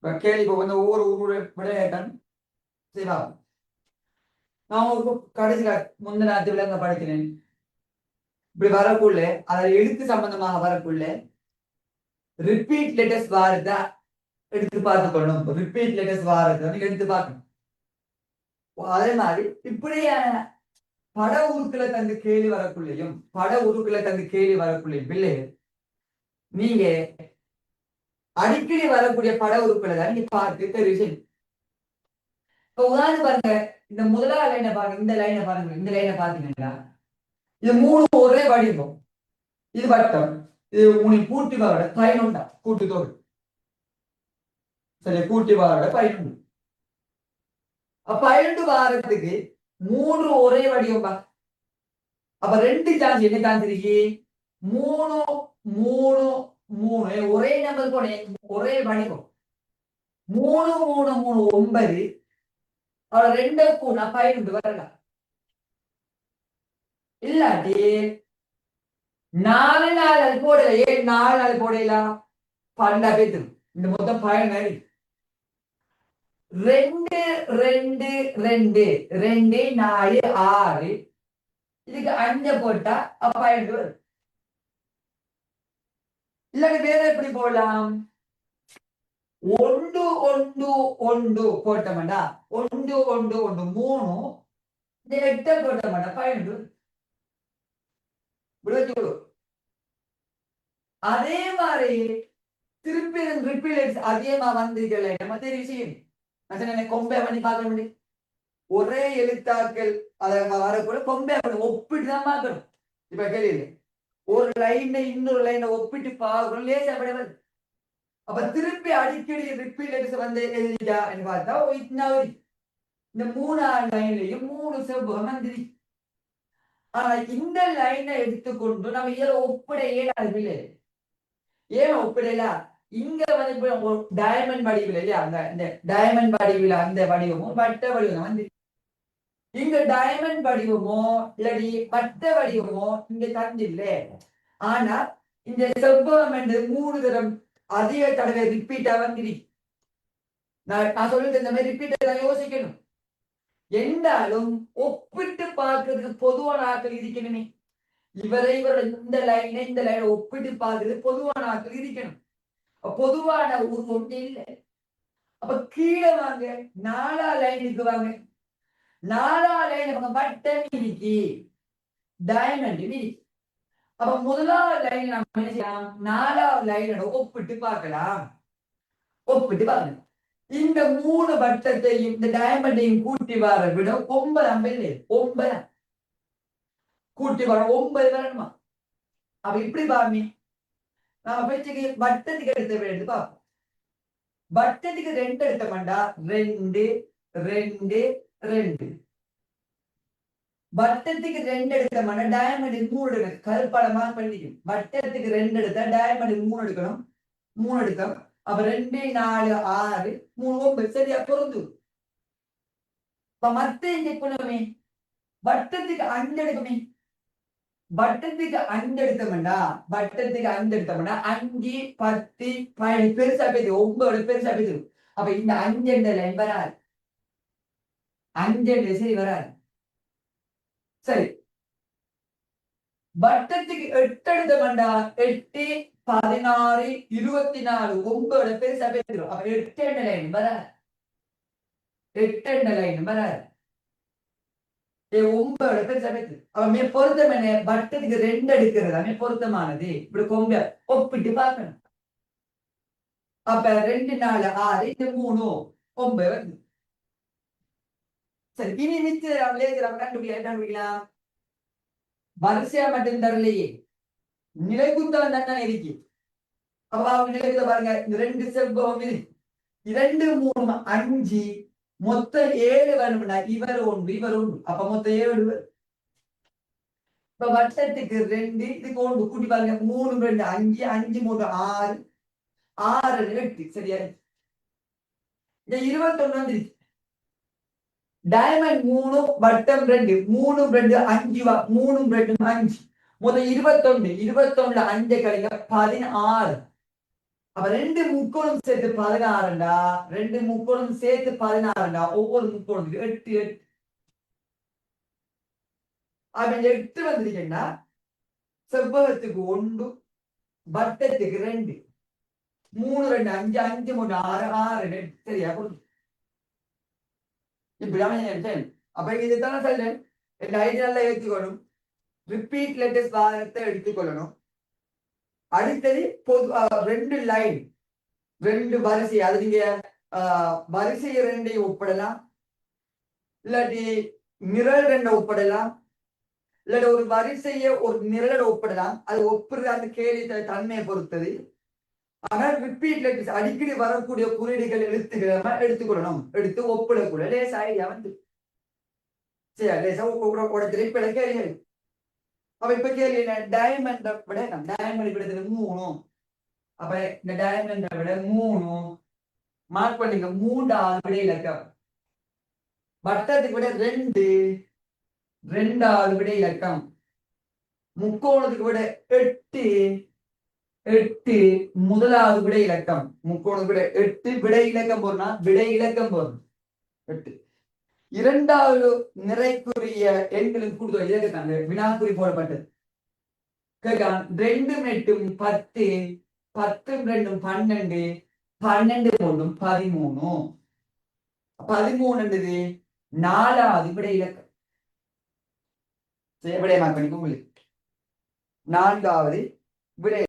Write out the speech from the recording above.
கேள்வி இப்போ வந்து ஒவ்வொரு ஊருடைய விளையாட்டம் செய்வாங்க. நான் ஒரு கடைசியில முந்தின விலங்க படிக்கிறேன். இப்படி வரக்குள்ள அதில் எழுத்து சம்பந்தமாக வரக்குள்ள ரிப்பீட் லெட்டர்ஸ் வாரதா எடுத்து பார்த்துக்கணும். ரிப்பீட் லெட்டர்ஸ் வாரதை எடுத்து பார்க்கணும். அதே மாதிரி இப்படியான பட உருக்களை தந்து கேள்வி வரக்குள்ளையும் பிள்ளைகள் நீங்க அடிக்கடி வரக்கூடிய பட உருக்களை தான் நீங்க பார்த்து தெரிவு செய்யணும். இப்ப உதாரணம் பாருங்க, இந்த முதலாவது லைனை பாருங்க, இந்த லைனை பாருங்க, இந்த லைனை பாத்தீங்கன்னா இது மூணு ஒரே வடிவம். இது வட்டம், இது உனக்கு கூட்டி வாரோட பயனுண்டா கூட்டுத்தொகை. சரி, கூட்டி வாரோட பயனுண்டு. பயனுண்டு வாரத்துக்கு மூன்று ஒரே வடிவம் பா. அப்ப ரெண்டு சான்ஸ் என்ன சான்ஸ் இருக்கு? மூணு மூணு மூணு ஒரே நம்பர் போனே ஒரே வடிவம். மூணு மூணு மூணு 9. அவளை ரெண்டு கூணா பயனுண்டு வரலாம். இல்லாட்டி 4 4 அது போடல. ஏன் 4 4 போடலாம்? 12 பேத்து இந்த மொத்தம் 12. 2 2 2 2 4 6 இதுக்கு 5 போட்டா 12 வரும். இல்லாட்டி வேற எப்படி போடலாம்? 1 1 1 போட்டோம்டா 1 1 1 3 இந்த 8 போட்டோம்டா 12. அதே மாதிரி திருப்பி ரிப்பீட் அதே மாதிரி வந்தீங்கல்ல, நம்ம தெரிவு செய்யணும். கொம்பை பண்ணி பார்க்க முடியும். ஒரே எழுத்தாக்கள் அதை வரக்கூட கொம்பை பண்ணி ஒப்பிட்டுதான் பார்க்கணும். இப்ப கேள்வி ஒரு லைனை இன்னொரு லைனை ஒப்பிட்டு பார்க்கணும். லேசா வருது. அப்ப திருப்பி அடிக்கடி ரிப்பீட் வந்து எழுதிட்டா பார்த்தா இந்த 3ஆவது லைன்லயும் 3 செவ்வகம் வந்துருச்சு. ஆனா இந்த லைனை எடுத்துக்கொண்டு நம்ம இதில் ஒப்பிட இயலாது. ஏன் ஒப்பிடல? இங்க வந்து டயமண்ட் வடிவில் இல்லையா, அந்த டயமண்ட் வடிவில் அந்த வடிவமும் வட்ட வடிவம் வந்து இங்க டயமண்ட் வடிவமோ இல்லாடி வட்ட வடிவமோ இங்க தந்தில்ல. ஆனா இந்த செவ்வகம் என்று 3 தரம் அதிக தடவை ரிப்பீட்டா வந்துரு. நான் சொல்லிட்டு இந்த மாதிரி ரிப்பீட்டா யோசிக்கணும். என்றாலும் ஒப்பிட்டு பார்க்கறதுக்கு பொதுவான ஆட்கள் இருக்கணுமே. இவரை இந்த லைனை ஒப்பிட்டு பார்க்கறது பொதுவான ஆட்கள் இருக்கணும். பொதுவான ஒன்று இல்லை. அப்ப கீழே வாங்க, 4ஆவது லைனுக்கு வாங்க. 4ஆவது லைன் வட்டம் இருக்கு, டயமண்ட் இருக்கு. அப்ப முதலாவது லைன் நம்ம என்ன செய்யலாம்? 4ஆவது லைனோட ஒப்பிட்டு பார்க்கலாம். ஒப்பிட்டு பாருங்க. இந்த 3 வட்டத்தையும் இந்த டயமண்டையும் கூட்டி வர விட 9 இல்லை, 9 கூட்டி வர 9 வரணுமா? அப்ப இப்படி பாருங்க, நாம பேச்சுக்கு வட்டத்துக்கு எடுத்து பார்ப்போம். வட்டத்துக்கு 2 எடுத்தோம்டா 2 2 2. வட்டத்துக்கு 2 எடுத்தோம்னா டயமண்ட் 3 எடுக்கணும். கருப்பாடமா பண்ணிக்கும். வட்டத்துக்கு 2 எடுத்தா டயமண்ட் 3 எடுக்கணும். 3 எடுத்தோம். அப்ப 2 4 6 3 9 சரியா பொருந்து. மத்த இங்க வட்டத்துக்கு 5 எடுக்குமே. வட்டத்துக்கு 5 எடுத்தோம்னா 5 10 12 பெருசா போயிது. 9 பெருசா போயிது. அப்ப இந்த 5 என்ற லைன் வராது. 5 என்ற சரி வராது. சரி, வட்டத்துக்கு 8 எடுத்தோம்னா 8 16 24 9 பெருசா போயிது. அப்ப 8 என்ற லைன் வராது. 8 என்ற லைன் வராது. 9 பெருசா போயிது. அவன் பொருத்தம் என்ன? வட்டத்துக்கு 2 எடுக்கிறது பொருத்தமானது. இப்படி கொம்ப ஒப்பிட்டு பார்க்கணும். அப்ப 2 4 6 இந்த 3 9 வருது. சரி, இனி மிச்சம் கண்டுபிடிக்கலாம். வரிசையா மட்டும் தரலையே, நிலைக்குத்தம் தானே இருக்கு. அப்ப அவங்க நிலைக்குத்த பாருங்க, இந்த 2 செவ்வகம் இருக்கு. 2 3 5 மொத்தம் 7 வேணும்னா இவர் 1 இவர் 1. அப்ப மொத்தம் 7. இப்ப வட்டத்துக்கு 2 இதுக்கு 1 கூட்டி பாருங்க. 3 2 5 5 3 6 6 8 சரியா? இந்த 21 வந்துருச்சு. டயமண்ட் 3 வட்டம் 2 3 2 5 3 2 5 முதல் 21 21 5 கழிங்க 16. அப்ப 2 முக்கோணம் சேர்த்து 16, 2 முக்கோணம் சேர்த்து 16, ஒவ்வொரு முக்கோணத்துக்கு 8 8. அப்ப இந்த 8 வந்திருக்கீங்கன்னா செவ்வகத்துக்கு 1, வட்டத்துக்கு 2, 3 2 5 5 3 6 6 8. சரியா? இப்படிதான். அப்ப இதுதானே சொல்றேன், இந்த ஐடியால ஏற்றுக்கணும். ரிப்பீட் லெட்டர்ஸ் வாரத்தை எடுத்துக்கொள்ளணும். அடுத்தது ரெண்டு லைன், ரெண்டு வரிசை. அது நீங்க வரிசை 2 ஒப்பிடலாம், இல்லாட்டி நிரல் 2 ஒப்பிடலாம், இல்லாட்டி ஒரு வரிசையை ஒரு நிரல் ஒப்பிடலாம். அது ஒப்புறது அந்த கேள்வி தன்மையை பொறுத்தது. ஆனால் ரிப்பீட் லெட்டர்ஸ் அடிக்கடி வரக்கூடிய குறியீடுகள் எழுத்துக்களை எடுத்துக்கொள்ளணும். எடுத்து ஒப்பிடக்கூட லேச ஐடியா வந்து சரி லேசா உடத்துல இப்ப கேள்விகள். அப்ப இப்ப கேள்வி என்ன, டைமண்டை விட டைமண்ட் விடத்துல 3. அப்ப இந்த டைமண்டை விட 3 மார்க் பண்ணுங்க. 3வது விட இலக்கம். வட்டத்துக்கு விட 2, 2வது விட இலக்கம். முக்கோணத்துக்கு விட 8, 8 முதலாவது விடை இலக்கம். முக்கோணத்துக்கு விட 8 விடை இலக்கம் போறனா விடை இலக்கம் போறணும் 8. இரண்டாவது நிறைக்குரிய எண்களுக்கு கூடுதல் இலக்கத்தாங்க வினாக்குறி போடப்பட்டது. கேட்கான் 2 8 10, 10 2 12, 12 3 13. 13 4வது விடை இலக்கம். விடை மார்க் பண்ணிக்கோங்க. 4வது விடை